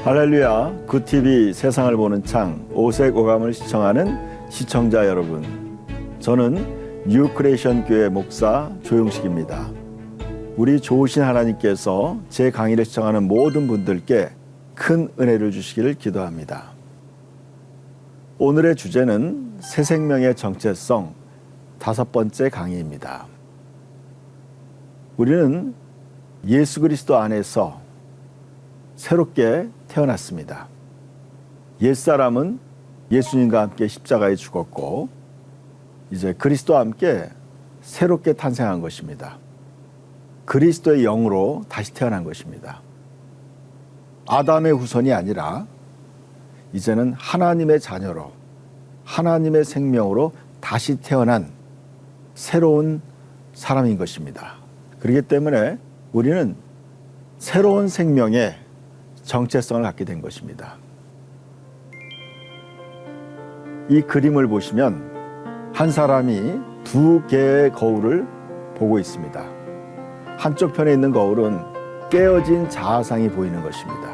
할렐루야, 굿TV 세상을 보는 창 오색 오감을 시청하는 시청자 여러분, 저는 뉴크리에이션 교회 목사 조용식입니다. 우리 좋으신 하나님께서 제 강의를 시청하는 모든 분들께 큰 은혜를 주시기를 기도합니다. 오늘의 주제는 새 생명의 정체성 5번째 강의입니다. 우리는 예수 그리스도 안에서 새롭게 태어났습니다. 옛사람은 예수님과 함께 십자가에 죽었고 이제 그리스도와 함께 새롭게 탄생한 것입니다. 그리스도의 영으로 다시 태어난 것입니다. 아담의 후손이 아니라 이제는 하나님의 자녀로 하나님의 생명으로 다시 태어난 새로운 사람인 것입니다. 그렇기 때문에 우리는 새로운 생명의 정체성을 갖게 된 것입니다. 이 그림을 보시면 한 사람이 2개의 거울을 보고 있습니다. 한쪽 편에 있는 거울은 깨어진 자아상이 보이는 것입니다.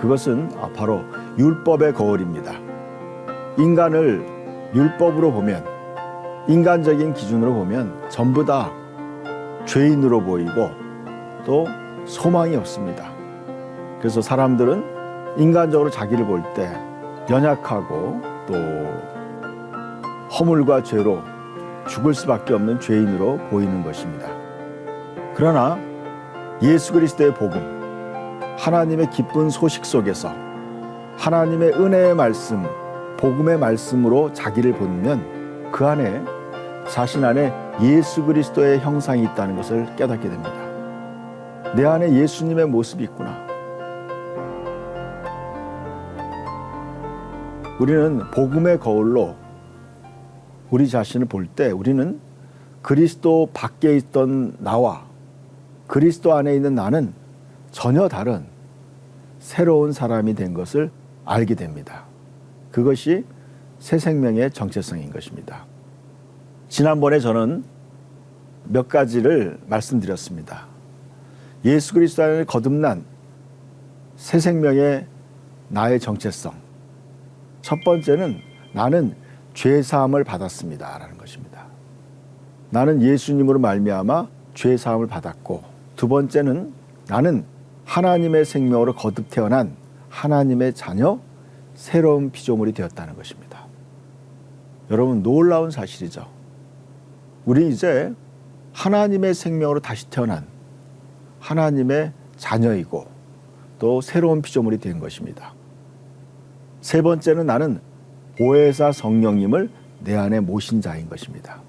그것은 바로 율법의 거울입니다. 인간을 율법으로 보면, 인간적인 기준으로 보면 전부 다 죄인으로 보이고 또 소망이 없습니다. 그래서 사람들은 인간적으로 자기를 볼 때 연약하고 또 허물과 죄로 죽을 수밖에 없는 죄인으로 보이는 것입니다. 그러나 예수 그리스도의 복음, 하나님의 기쁜 소식 속에서 하나님의 은혜의 말씀, 복음의 말씀으로 자기를 보면 그 안에 자신 안에 예수 그리스도의 형상이 있다는 것을 깨닫게 됩니다. 내 안에 예수님의 모습이 있구나. 우리는 복음의 거울로 우리 자신을 볼 때 우리는 그리스도 밖에 있던 나와 그리스도 안에 있는 나는 전혀 다른 새로운 사람이 된 것을 알게 됩니다. 그것이 새 생명의 정체성인 것입니다. 지난번에 저는 몇 가지를 말씀드렸습니다. 예수 그리스도 안에 거듭난 새 생명의 나의 정체성. 첫 번째는 나는 죄사함을 받았습니다 라는 것입니다. 나는 예수님으로 말미암아 죄사함을 받았고, 두 번째는 나는 하나님의 생명으로 거듭 태어난 하나님의 자녀, 새로운 피조물이 되었다는 것입니다. 여러분, 놀라운 사실이죠. 우리 이제 하나님의 생명으로 다시 태어난 하나님의 자녀이고 또 새로운 피조물이 된 것입니다. 세 번째는 나는 보혜사 성령님을 내 안에 모신 자인 것입니다.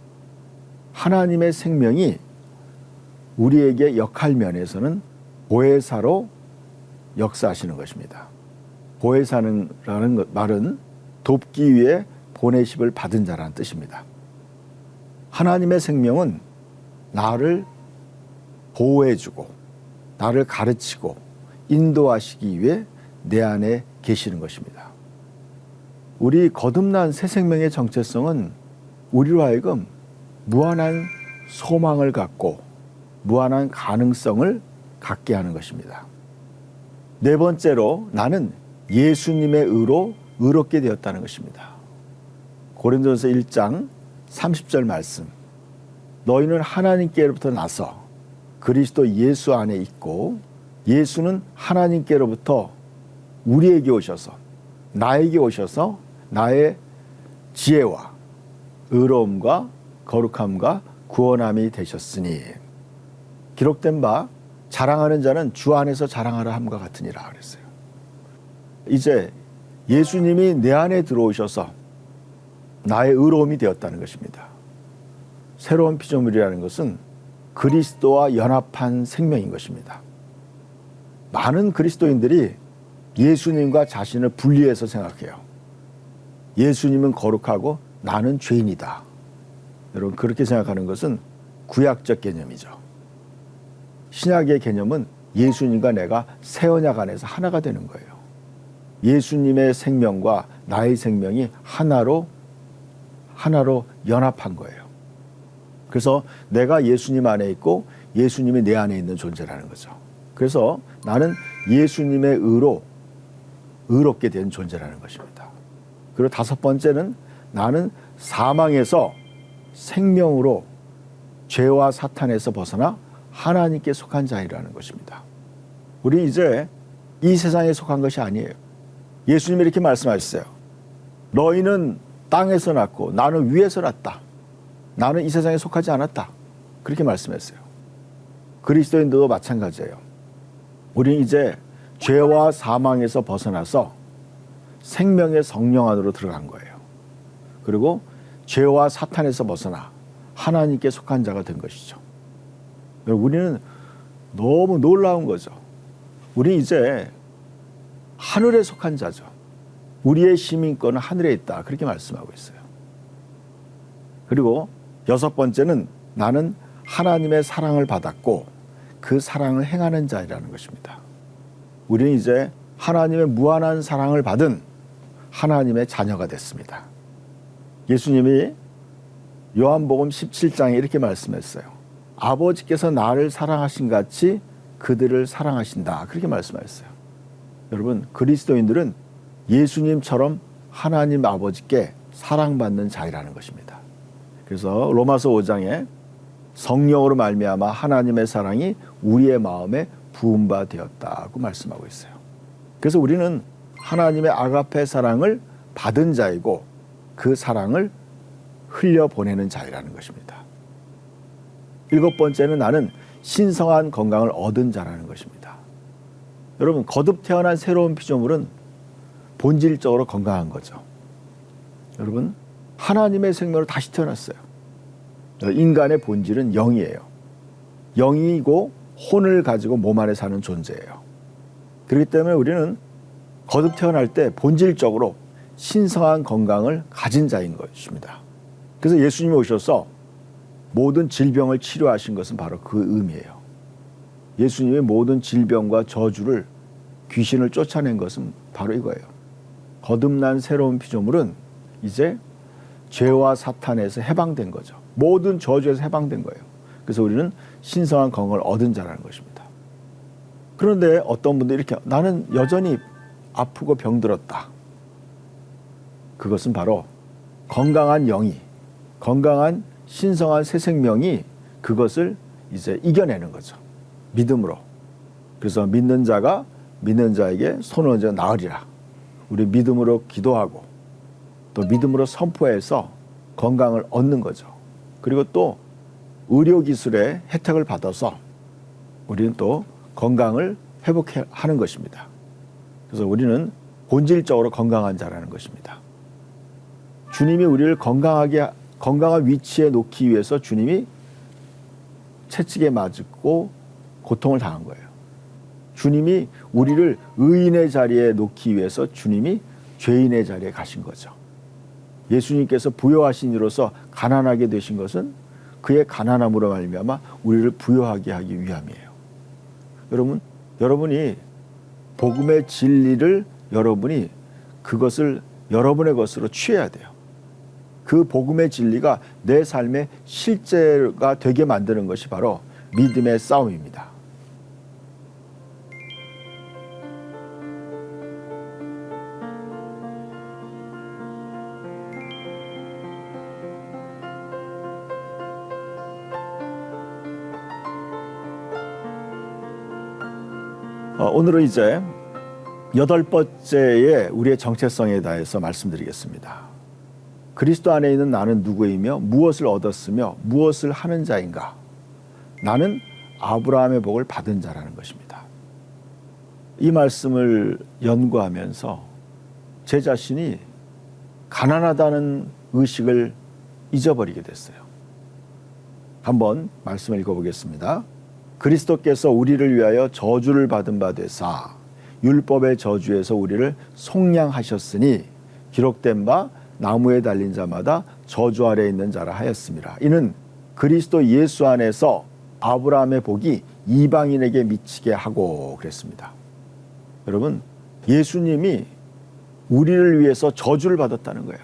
하나님의 생명이 우리에게 역할 면에서는 보혜사로 역사하시는 것입니다. 보혜사라는 말은 돕기 위해 보내심을 받은 자라는 뜻입니다. 하나님의 생명은 나를 보호해주고 나를 가르치고 인도하시기 위해 내 안에 계시는 것입니다. 우리 거듭난 새 생명의 정체성은 우리로 하여금 무한한 소망을 갖고 무한한 가능성을 갖게 하는 것입니다. 네 번째로 나는 예수님의 의로 의롭게 되었다는 것입니다. 고린도전서 1장 30절 말씀. 너희는 하나님께로부터 나서 그리스도 예수 안에 있고 예수는 하나님께로부터 우리에게 오셔서 나에게 오셔서 나의 지혜와 의로움과 거룩함과 구원함이 되셨으니 기록된 바 자랑하는 자는 주 안에서 자랑하라 함과 같으니라 그랬어요. 이제 예수님이 내 안에 들어오셔서 나의 의로움이 되었다는 것입니다. 새로운 피조물이라는 것은 그리스도와 연합한 생명인 것입니다. 많은 그리스도인들이 예수님과 자신을 분리해서 생각해요. 예수님은 거룩하고 나는 죄인이다. 여러분, 그렇게 생각하는 것은 구약적 개념이죠. 신약의 개념은 예수님과 내가 새 언약 안에서 하나가 되는 거예요. 예수님의 생명과 나의 생명이 하나로 연합한 거예요. 그래서 내가 예수님 안에 있고 예수님이 내 안에 있는 존재라는 거죠. 그래서 나는 예수님의 의로 의롭게 된 존재라는 것입니다. 그리고 다섯 번째는 나는 사망에서 생명으로 죄와 사탄에서 벗어나 하나님께 속한 자이라는 것입니다. 우리 이제 이 세상에 속한 것이 아니에요. 예수님이 이렇게 말씀하셨어요. 너희는 땅에서 났고 나는 위에서 났다. 나는 이 세상에 속하지 않았다. 그렇게 말씀했어요. 그리스도인들도 마찬가지예요. 우리는 이제 죄와 사망에서 벗어나서 생명의 성령 안으로 들어간 거예요. 그리고 죄와 사탄에서 벗어나 하나님께 속한 자가 된 것이죠. 우리는 너무 놀라운 거죠. 우리 이제 하늘에 속한 자죠. 우리의 시민권은 하늘에 있다. 그렇게 말씀하고 있어요. 그리고 여섯 번째는 나는 하나님의 사랑을 받았고 그 사랑을 행하는 자이라는 것입니다. 우리는 이제 하나님의 무한한 사랑을 받은 하나님의 자녀가 됐습니다. 예수님이 요한복음 17장에 이렇게 말씀했어요. 아버지께서 나를 사랑하신 같이 그들을 사랑하신다. 그렇게 말씀하셨어요. 여러분, 그리스도인들은 예수님처럼 하나님 아버지께 사랑받는 자이라는 것입니다. 그래서 로마서 5장에 성령으로 말미암아 하나님의 사랑이 우리의 마음에 부은 바 되었다고 말씀하고 있어요. 그래서 우리는 하나님의 아가페 사랑을 받은 자이고 그 사랑을 흘려보내는 자이라는 것입니다. 일곱 번째는 나는 신성한 건강을 얻은 자라는 것입니다. 여러분, 거듭 태어난 새로운 피조물은 본질적으로 건강한 거죠. 여러분, 하나님의 생명으로 다시 태어났어요. 인간의 본질은 영이에요. 영이고 혼을 가지고 몸 안에 사는 존재예요. 그렇기 때문에 우리는 거듭 태어날 때 본질적으로 신성한 건강을 가진 자인 것입니다. 그래서 예수님이 오셔서 모든 질병을 치료하신 것은 바로 그 의미예요. 예수님이 모든 질병과 저주를, 귀신을 쫓아낸 것은 바로 이거예요. 거듭난 새로운 피조물은 이제 죄와 사탄에서 해방된 거죠. 모든 저주에서 해방된 거예요. 그래서 우리는 신성한 건강을 얻은 자라는 것입니다. 그런데 어떤 분들이 이렇게 나는 여전히 아프고 병들었다. 그것은 바로 건강한 영이, 건강한 신성한 새 생명이 그것을 이제 이겨내는 거죠. 믿음으로. 그래서 믿는 자가 믿는 자에게 손을 얹어 나으리라. 우리 믿음으로 기도하고 또 믿음으로 선포해서 건강을 얻는 거죠. 그리고 또 의료기술의 혜택을 받아서 우리는 또 건강을 회복하는 것입니다. 그래서 우리는 본질적으로 건강한 자라는 것입니다. 주님이 우리를 건강한 위치에 놓기 위해서 주님이 채찍에 맞고 고통을 당한 거예요. 주님이 우리를 의인의 자리에 놓기 위해서 주님이 죄인의 자리에 가신 거죠. 예수님께서 부요하신 이로서 가난하게 되신 것은 그의 가난함으로 말미암아 우리를 부요하게 하기 위함이에요. 여러분이 복음의 진리를 여러분이 그것을 여러분의 것으로 취해야 돼요. 그 복음의 진리가 내 삶의 실제가 되게 만드는 것이 바로 믿음의 싸움입니다. 오늘은 이제 여덟 번째의 우리의 정체성에 대해서 말씀드리겠습니다. 그리스도 안에 있는 나는 누구이며 무엇을 얻었으며 무엇을 하는 자인가? 나는 아브라함의 복을 받은 자라는 것입니다. 이 말씀을 연구하면서 제 자신이 가난하다는 의식을 잊어버리게 됐어요. 한번 말씀을 읽어보겠습니다. 그리스도께서 우리를 위하여 저주를 받은 바 되사 율법의 저주에서 우리를 속량하셨으니 기록된 바 나무에 달린 자마다 저주 아래 있는 자라 하였습니다. 이는 그리스도 예수 안에서 아브라함의 복이 이방인에게 미치게 하고 그랬습니다. 여러분, 예수님이 우리를 위해서 저주를 받았다는 거예요.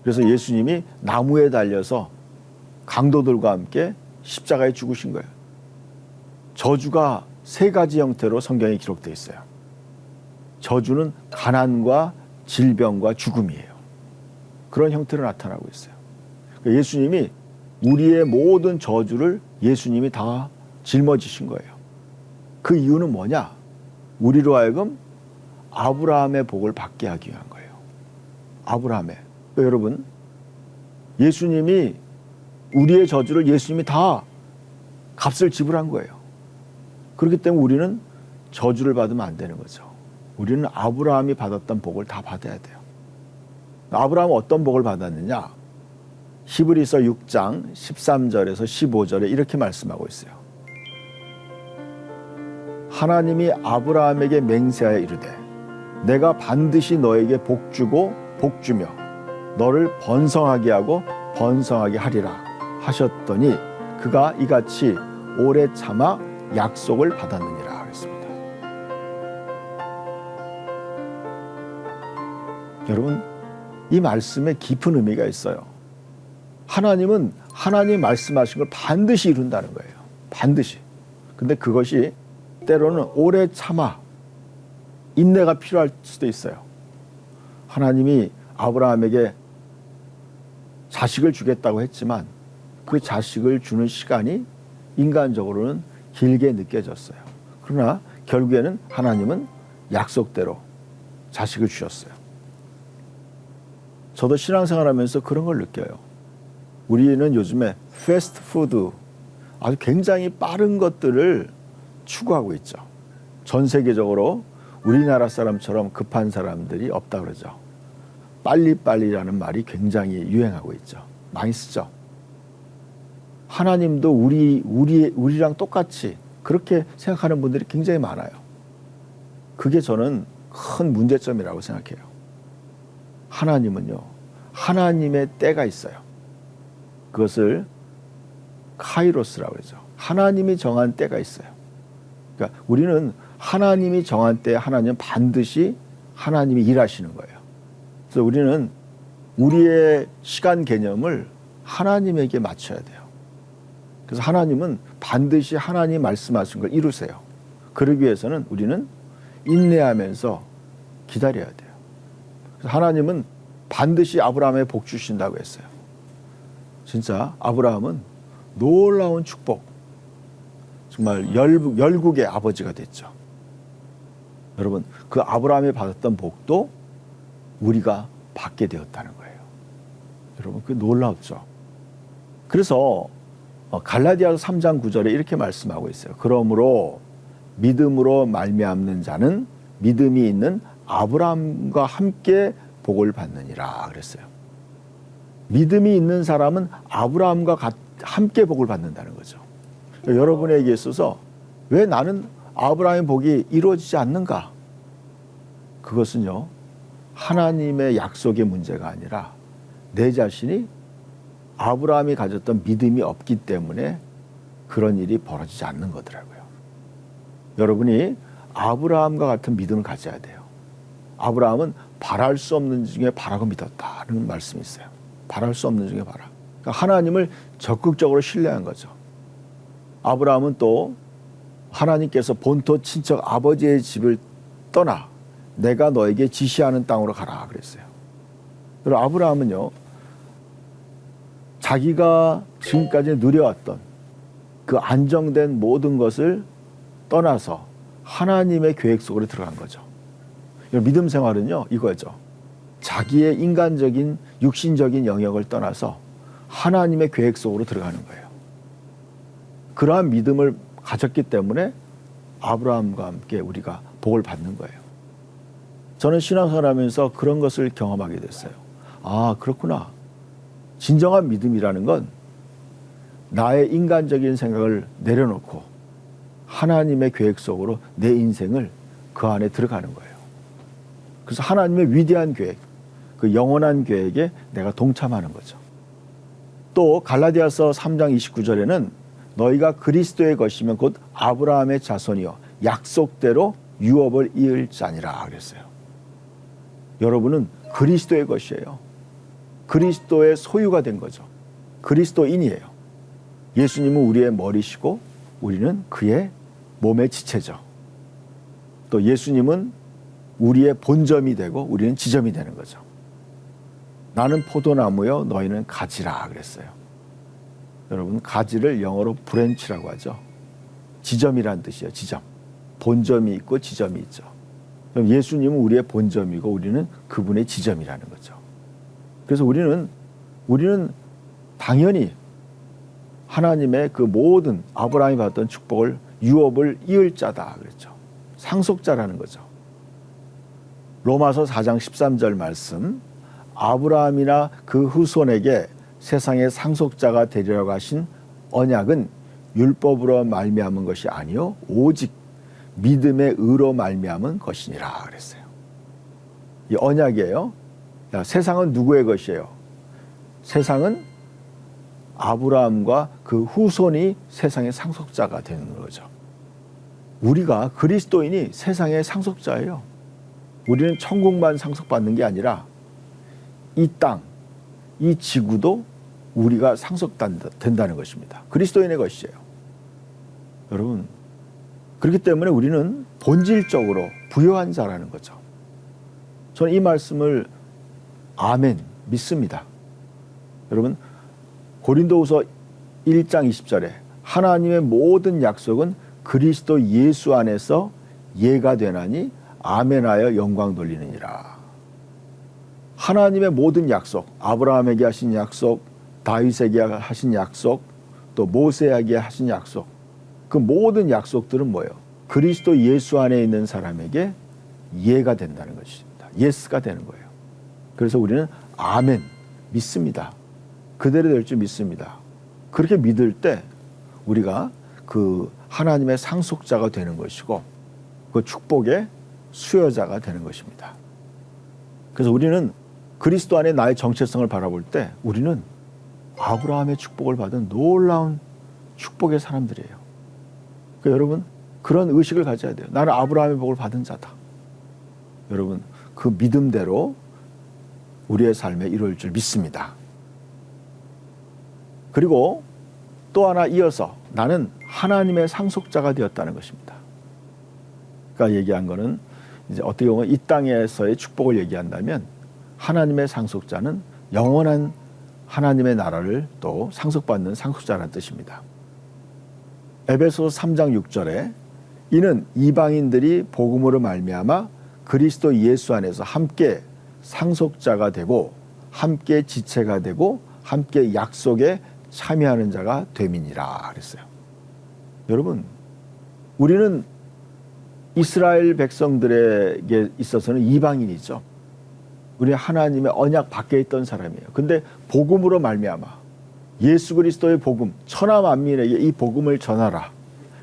그래서 예수님이 나무에 달려서 강도들과 함께 십자가에 죽으신 거예요. 저주가 세 가지 형태로 성경에 기록되어 있어요. 저주는 가난과 질병과 죽음이에요. 그런 형태로 나타나고 있어요. 그러니까 예수님이 우리의 모든 저주를 예수님이 다 짊어지신 거예요. 그 이유는 뭐냐? 우리로 하여금 아브라함의 복을 받게 하기 위한 거예요. 아브라함의. 그러니까 여러분, 예수님이 우리의 저주를 예수님이 다 값을 지불한 거예요. 그렇기 때문에 우리는 저주를 받으면 안 되는 거죠. 우리는 아브라함이 받았던 복을 다 받아야 돼요. 아브라함은 어떤 복을 받았느냐? 히브리서 6장 13절에서 15절에 이렇게 말씀하고 있어요. 하나님이 아브라함에게 맹세하여 이르되 내가 반드시 너에게 복주고 복주며 너를 번성하게 하고 번성하게 하리라 하셨더니 그가 이같이 오래 참아 약속을 받았느니라 하겠습니다. 여러분, 이 말씀에 깊은 의미가 있어요. 하나님은 하나님 말씀하신 걸 반드시 이룬다는 거예요. 반드시. 근데 그것이 때로는 오래 참아 인내가 필요할 수도 있어요. 하나님이 아브라함에게 자식을 주겠다고 했지만 그 자식을 주는 시간이 인간적으로는 길게 느껴졌어요. 그러나 결국에는 하나님은 약속대로 자식을 주셨어요. 저도 신앙생활하면서 그런 걸 느껴요. 우리는 요즘에 패스트푸드, 아주 굉장히 빠른 것들을 추구하고 있죠. 전 세계적으로 우리나라 사람처럼 급한 사람들이 없다 그러죠. 빨리빨리라는 말이 굉장히 유행하고 있죠. 많이 쓰죠. 하나님도 우리랑 똑같이 그렇게 생각하는 분들이 굉장히 많아요. 그게 저는 큰 문제점이라고 생각해요. 하나님은요, 하나님의 때가 있어요. 그것을 카이로스라고 그러죠. 하나님이 정한 때가 있어요. 그러니까 우리는 하나님이 정한 때에 하나님은 반드시 하나님이 일하시는 거예요. 그래서 우리는 우리의 시간 개념을 하나님에게 맞춰야 돼요. 그래서 하나님은 반드시 하나님 말씀하신 걸 이루세요. 그러기 위해서는 우리는 인내하면서 기다려야 돼요. 그래서 하나님은 반드시 아브라함에 복 주신다고 했어요. 진짜 아브라함은 놀라운 축복, 정말 열국의 아버지가 됐죠. 여러분, 그 아브라함이 받았던 복도 우리가 받게 되었다는 거예요. 여러분, 그게 놀랍죠. 그래서 갈라디아서 3장 9절에 이렇게 말씀하고 있어요. 그러므로 믿음으로 말미암는 자는 믿음이 있는 아브라함과 함께 복을 받느니라 그랬어요. 믿음이 있는 사람은 아브라함과 함께 복을 받는다는 거죠. 여러분에게 있어서 왜 나는 아브라함의 복이 이루어지지 않는가? 그것은요, 하나님의 약속의 문제가 아니라 내 자신이 아브라함이 가졌던 믿음이 없기 때문에 그런 일이 벌어지지 않는 거더라고요. 여러분이 아브라함과 같은 믿음을 가져야 돼요. 아브라함은 바랄 수 없는 중에 바라고 믿었다는 말씀이 있어요. 바랄 수 없는 중에 바라. 그러니까 하나님을 적극적으로 신뢰한 거죠. 아브라함은 또 하나님께서 본토 친척 아버지의 집을 떠나 내가 너에게 지시하는 땅으로 가라 그랬어요. 그리고 아브라함은요, 자기가 지금까지 누려왔던 그 안정된 모든 것을 떠나서 하나님의 계획 속으로 들어간 거죠. 믿음 생활은요, 이거죠. 자기의 인간적인 육신적인 영역을 떠나서 하나님의 계획 속으로 들어가는 거예요. 그러한 믿음을 가졌기 때문에 아브라함과 함께 우리가 복을 받는 거예요. 저는 신앙생활하면서 그런 것을 경험하게 됐어요. 아, 그렇구나. 진정한 믿음이라는 건 나의 인간적인 생각을 내려놓고 하나님의 계획 속으로 내 인생을 그 안에 들어가는 거예요. 그래서 하나님의 위대한 계획, 그 영원한 계획에 내가 동참하는 거죠. 또 갈라디아서 3장 29절에는 너희가 그리스도의 것이면 곧 아브라함의 자손이요 약속대로 유업을 이을 자니라 그랬어요. 여러분은 그리스도의 것이에요. 그리스도의 소유가 된 거죠. 그리스도인이에요. 예수님은 우리의 머리시고 우리는 그의 몸의 지체죠. 또 예수님은 우리의 본점이 되고 우리는 지점이 되는 거죠. 나는 포도나무요 너희는 가지라 그랬어요. 여러분 가지를 영어로 브랜치라고 하죠. 지점이란 뜻이에요. 지점. 본점이 있고 지점이 있죠. 그럼 예수님은 우리의 본점이고 우리는 그분의 지점이라는 거죠. 그래서 우리는 당연히 하나님의 그 모든 아브라함이 받았던 축복을 유업을 이을 자다 그랬죠. 상속자라는 거죠. 로마서 4장 13절 말씀 아브라함이나 그 후손에게 세상의 상속자가 되리라고 하신 언약은 율법으로 말미암은 것이 아니요 오직 믿음의 의로 말미암은 것이니라 그랬어요. 이 언약이에요. 세상은 누구의 것이에요? 세상은 아브라함과 그 후손이 세상의 상속자가 되는 거죠. 우리가 그리스도인이 세상의 상속자예요. 우리는 천국만 상속받는 게 아니라 이 땅, 이 지구도 우리가 상속된다는 것입니다. 그리스도인의 것이에요. 여러분, 그렇기 때문에 우리는 본질적으로 부요한 자라는 거죠. 저는 이 말씀을 아멘 믿습니다. 여러분 고린도후서 1장 20절에 하나님의 모든 약속은 그리스도 예수 안에서 예가 되나니 아멘하여 영광 돌리느니라. 하나님의 모든 약속, 아브라함에게 하신 약속, 다윗에게 하신 약속, 또 모세에게 하신 약속, 그 모든 약속들은 뭐예요? 그리스도 예수 안에 있는 사람에게 예가 된다는 것입니다. 예스가 되는 거예요. 그래서 우리는 아멘 믿습니다. 그대로 될 줄 믿습니다. 그렇게 믿을 때 우리가 그 하나님의 상속자가 되는 것이고 그 축복의 수여자가 되는 것입니다. 그래서 우리는 그리스도 안에 나의 정체성을 바라볼 때 우리는 아브라함의 축복을 받은 놀라운 축복의 사람들이에요. 그러니까 여러분 그런 의식을 가져야 돼요. 나는 아브라함의 복을 받은 자다. 여러분 그 믿음대로 우리의 삶에 이루어질 줄 믿습니다. 그리고 또 하나 이어서 나는 하나님의 상속자가 되었다는 것입니다. 그러니까 얘기한 거는 이제 어떻게 보면 이 땅에서의 축복을 얘기한다면 하나님의 상속자는 영원한 하나님의 나라를 또 상속받는 상속자라는 뜻입니다. 에베소서 3장 6절에 이는 이방인들이 복음으로 말미암아 그리스도 예수 안에서 함께 상속자가 되고 함께 지체가 되고 함께 약속에 참여하는 자가 됨이니라 그랬어요. 여러분 우리는 이스라엘 백성들에게 있어서는 이방인이죠. 우리 하나님의 언약 밖에 있던 사람이에요. 근데 복음으로 말미암아 예수 그리스도의 복음 천하 만민에게 이 복음을 전하라.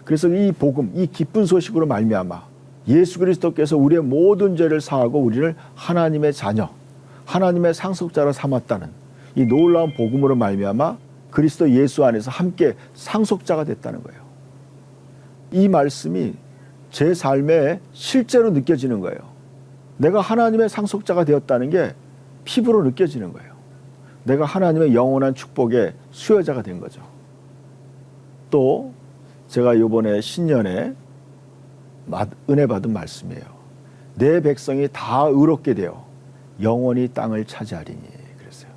그래서 이 복음 이 기쁜 소식으로 말미암아 예수 그리스도께서 우리의 모든 죄를 사하고 우리를 하나님의 자녀 하나님의 상속자로 삼았다는 이 놀라운 복음으로 말미암아 그리스도 예수 안에서 함께 상속자가 됐다는 거예요. 이 말씀이 제 삶에 실제로 느껴지는 거예요. 내가 하나님의 상속자가 되었다는 게 피부로 느껴지는 거예요. 내가 하나님의 영원한 축복의 수여자가 된 거죠. 또 제가 이번에 신년에 은혜 받은 말씀이에요. 내 백성이 다 의롭게 되어 영원히 땅을 차지하리니 그랬어요.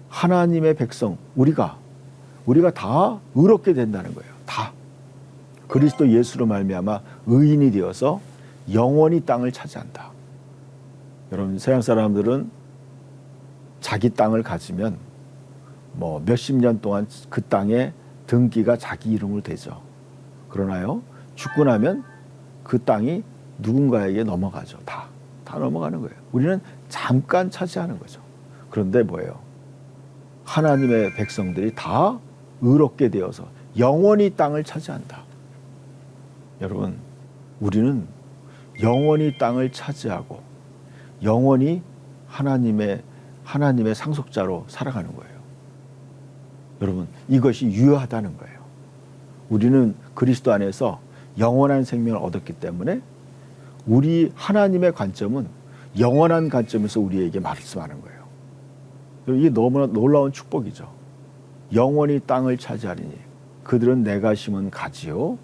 하나님의 백성 우리가 다 의롭게 된다는 거예요. 다 그리스도 예수로 말미암아 의인이 되어서 영원히 땅을 차지한다. 여러분 세상 사람들은 자기 땅을 가지면 뭐 몇십 년 동안 그 땅에 등기가 자기 이름으로 되죠. 그러나요? 죽고 나면 그 땅이 누군가에게 넘어가죠. 다 넘어가는 거예요. 우리는 잠깐 차지하는 거죠. 그런데 뭐예요? 하나님의 백성들이 다 의롭게 되어서 영원히 땅을 차지한다. 여러분, 우리는 영원히 땅을 차지하고 영원히 하나님의 상속자로 살아가는 거예요. 여러분, 이것이 유효하다는 거예요. 우리는 그리스도 안에서 영원한 생명을 얻었기 때문에 우리 하나님의 관점은 영원한 관점에서 우리에게 말씀하는 거예요. 이게 너무나 놀라운 축복이죠. 영원히 땅을 차지하리니 그들은 내가 심은 가지요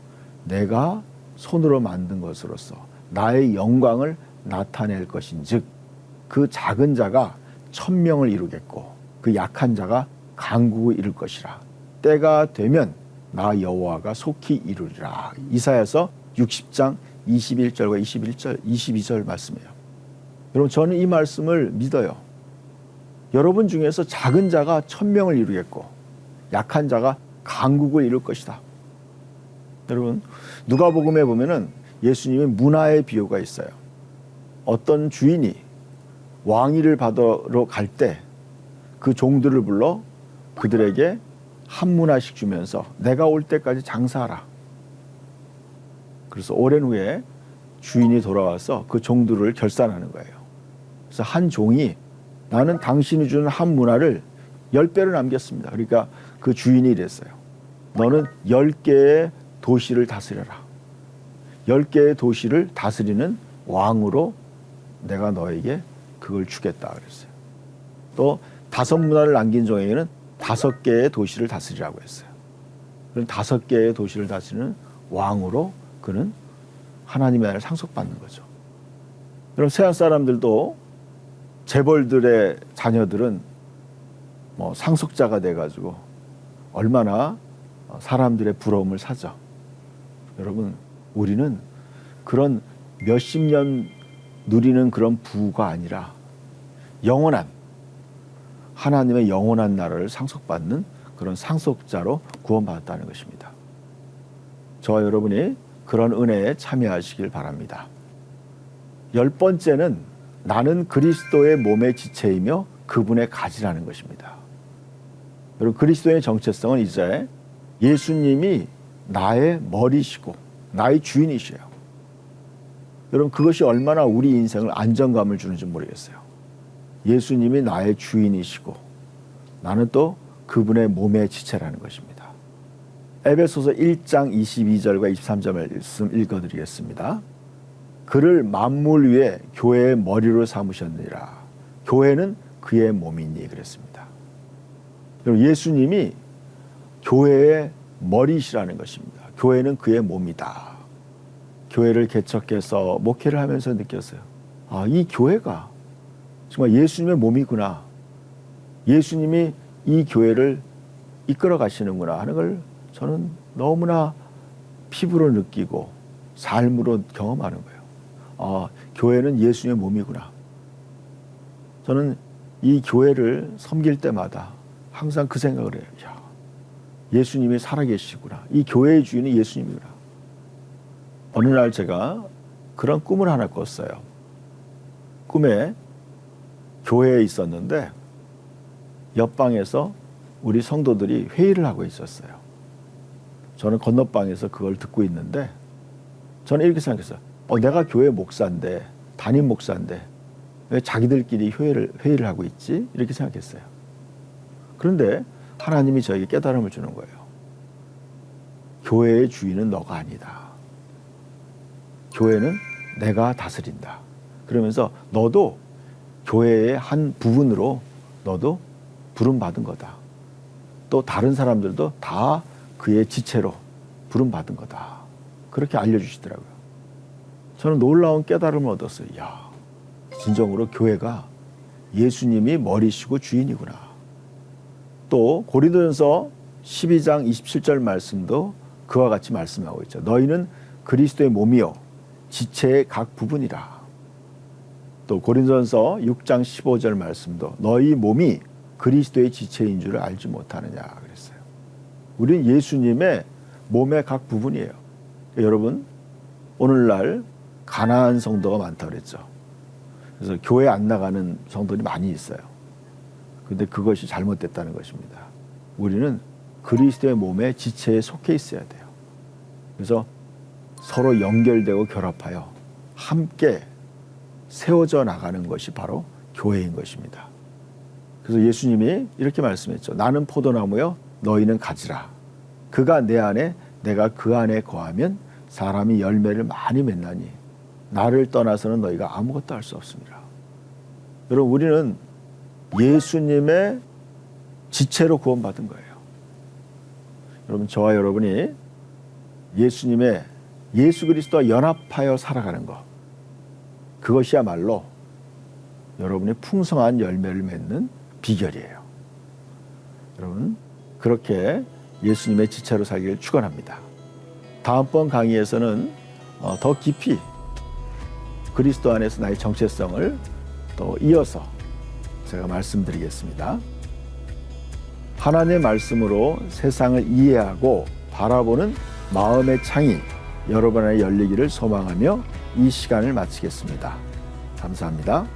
내가 손으로 만든 것으로서 나의 영광을 나타낼 것인즉 그 작은 자가 천명을 이루겠고 그 약한 자가 강국을 이룰 것이라. 때가 되면 나 여호와가 속히 이루리라. 이사야서 60장 21절과 22절 말씀이에요. 여러분, 저는 이 말씀을 믿어요. 여러분 중에서 작은 자가 천명을 이루겠고 약한 자가 강국을 이룰 것이다. 여러분, 누가복음에 보면은 예수님의 문화의 비유가 있어요. 어떤 주인이 왕위를 받으러 갈 때 그 종들을 불러 그들에게 한 문화씩 주면서 내가 올 때까지 장사하라. 그래서 오랜 후에 주인이 돌아와서 그 종들을 결산하는 거예요. 그래서 한 종이 나는 당신이 주는 한 문화를 10배로 남겼습니다. 그러니까 그 주인이 이랬어요. 너는 10개의 도시를 다스려라. 10개의 도시를 다스리는 왕으로 내가 너에게 그걸 주겠다 그랬어요. 또 5문화를 남긴 종에게는 5개의 도시를 다스리라고 했어요. 그럼 5개의 도시를 다스리는 왕으로 그는 하나님의 나라를 상속받는 거죠. 그럼 서양 사람들도 재벌들의 자녀들은 뭐 상속자가 돼가지고 얼마나 사람들의 부러움을 사죠. 여러분, 우리는 그런 몇십 년 누리는 그런 부가 아니라 영원한 하나님의 영원한 나라를 상속받는 그런 상속자로 구원받았다는 것입니다. 저와 여러분이 그런 은혜에 참여하시길 바랍니다. 10번째는 나는 그리스도의 몸의 지체이며 그분의 가지라는 것입니다. 여러분, 그리스도의 정체성은 이제 예수님이 나의 머리시고 나의 주인이시에요. 여러분, 그것이 얼마나 우리 인생을 안정감을 주는지 모르겠어요. 예수님이 나의 주인이시고 나는 또 그분의 몸의 지체라는 것입니다. 에베소서 1장 22절과 23절 말씀 읽어드리겠습니다. 그를 만물 위에 교회의 머리로 삼으셨느니라. 교회는 그의 몸이니 그랬습니다. 여러분, 예수님이 교회의 머리시라는 것입니다. 교회는 그의 몸이다. 교회를 개척해서 목회를 하면서 느꼈어요. 아, 이 교회가 정말 예수님의 몸이구나. 예수님이 이 교회를 이끌어 가시는구나 하는 걸 저는 너무나 피부로 느끼고 삶으로 경험하는 거예요. 아, 교회는 예수님의 몸이구나. 저는 이 교회를 섬길 때마다 항상 그 생각을 해요. 야, 예수님이 살아계시구나. 이 교회의 주인이 예수님이구나. 어느 날 제가 그런 꿈을 하나 꿨어요. 꿈에 교회에 있었는데 옆방에서 우리 성도들이 회의를 하고 있었어요. 저는 건너방에서 그걸 듣고 있는데 저는 이렇게 생각했어요. 내가 교회 목사인데, 담임 목사인데 왜 자기들끼리 회의를 하고 있지? 이렇게 생각했어요. 그런데 하나님이 저에게 깨달음을 주는 거예요. 교회의 주인은 너가 아니다. 교회는 내가 다스린다. 그러면서 너도 교회의 한 부분으로 너도 부름받은 거다. 또 다른 사람들도 다 그의 지체로 부름받은 거다. 그렇게 알려주시더라고요. 저는 놀라운 깨달음을 얻었어요. 야, 진정으로 교회가 예수님이 머리시고 주인이구나. 또 고린도전서 12장 27절 말씀도 그와 같이 말씀하고 있죠. 너희는 그리스도의 몸이요 지체의 각 부분이라. 또 고린도전서 6장 15절 말씀도 너희 몸이 그리스도의 지체인 줄을 알지 못하느냐 그랬어요. 우리는 예수님의 몸의 각 부분이에요. 여러분, 오늘날 가난한 성도가 많다고 그랬죠. 그래서 교회 안 나가는 성도들이 많이 있어요. 그런데 그것이 잘못됐다는 것입니다. 우리는 그리스도의 몸의 지체에 속해 있어야 돼요. 그래서 서로 연결되고 결합하여 함께 세워져 나가는 것이 바로 교회인 것입니다. 그래서 예수님이 이렇게 말씀했죠. 나는 포도나무여 너희는 가지라. 그가 내 안에 내가 그 안에 거하면 사람이 열매를 많이 맺나니 나를 떠나서는 너희가 아무것도 할 수 없습니다. 여러분, 우리는 예수님의 지체로 구원받은 거예요. 여러분, 저와 여러분이 예수 그리스도와 연합하여 살아가는 것, 그것이야말로 여러분의 풍성한 열매를 맺는 비결이에요. 여러분, 그렇게 예수님의 지체로 살기를 축원합니다. 다음번 강의에서는 더 깊이 그리스도 안에서 나의 정체성을 또 이어서 제가 말씀드리겠습니다. 하나님의 말씀으로 세상을 이해하고 바라보는 마음의 창이 여러분 안에 열리기를 소망하며 이 시간을 마치겠습니다. 감사합니다.